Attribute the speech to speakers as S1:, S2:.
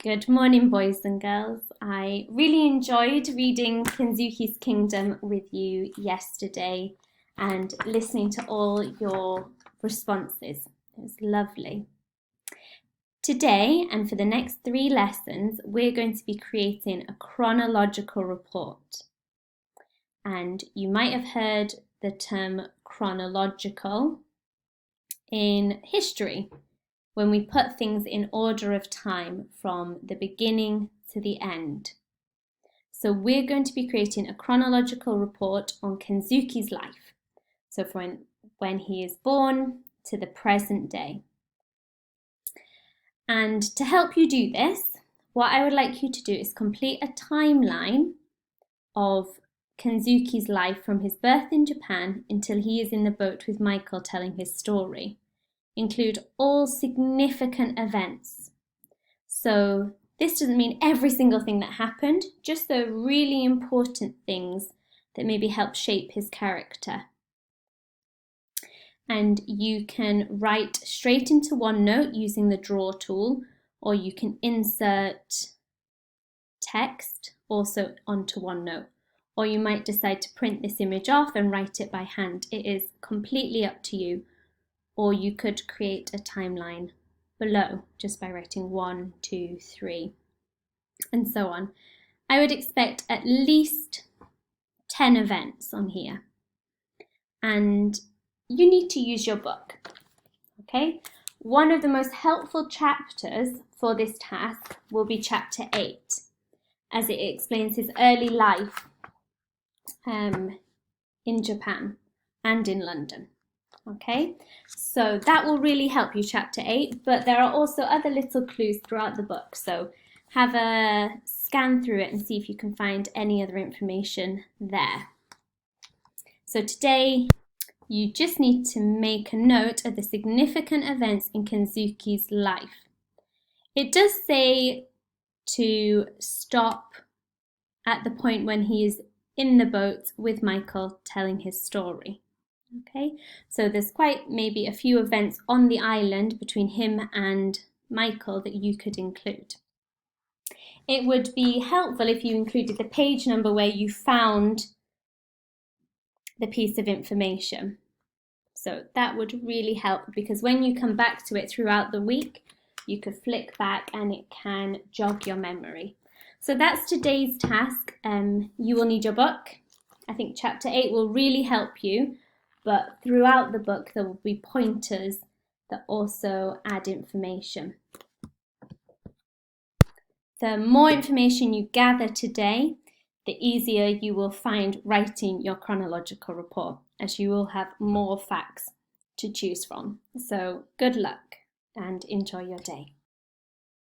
S1: Good morning, boys and girls. I really enjoyed reading Kensuke's Kingdom with you yesterday and listening to all your responses. It was lovely. Today, and for the next 3 lessons, we're going to be creating a chronological report. And you might have heard the term chronological in history, when we put things in order of time from the beginning to the end. So we're going to be creating a chronological report on Kensuke's life. So from when he is born to the present day. And to help you do this, what I would like you to do is complete a timeline of Kensuke's life from his birth in Japan until he is in the boat with Michael telling his story. Include all significant events. So this doesn't mean every single thing that happened, just the really important things that maybe help shape his character. And you can write straight into OneNote using the draw tool, or you can insert text also onto OneNote. Or you might decide to print this image off and write it by hand. It is completely up to you. Or you could create a timeline below just by writing 1, 2, 3, and so on. I would expect at least 10 events on here. And you need to use your book, okay? One of the most helpful chapters for this task will be chapter 8, as it explains his early life in Japan and in London. Okay, so that will really help you, chapter 8, but there are also other little clues throughout the book, so have a scan through it and see if you can find any other information there. So today, you just need to make a note of the significant events in Kensuke's life. It does say to stop at the point when he is in the boat with Michael telling his story. Okay, so there's quite maybe a few events on the island between him and Michael that you could include. It would be helpful if you included the page number where you found the piece of information. So that would really help, because when you come back to it throughout the week, you could flick back and it can jog your memory. So that's today's task. You will need your book. I think chapter 8 will really help you. But throughout the book, there will be pointers that also add information. The more information you gather today, the easier you will find writing your chronological report, as you will have more facts to choose from. So good luck and enjoy your day.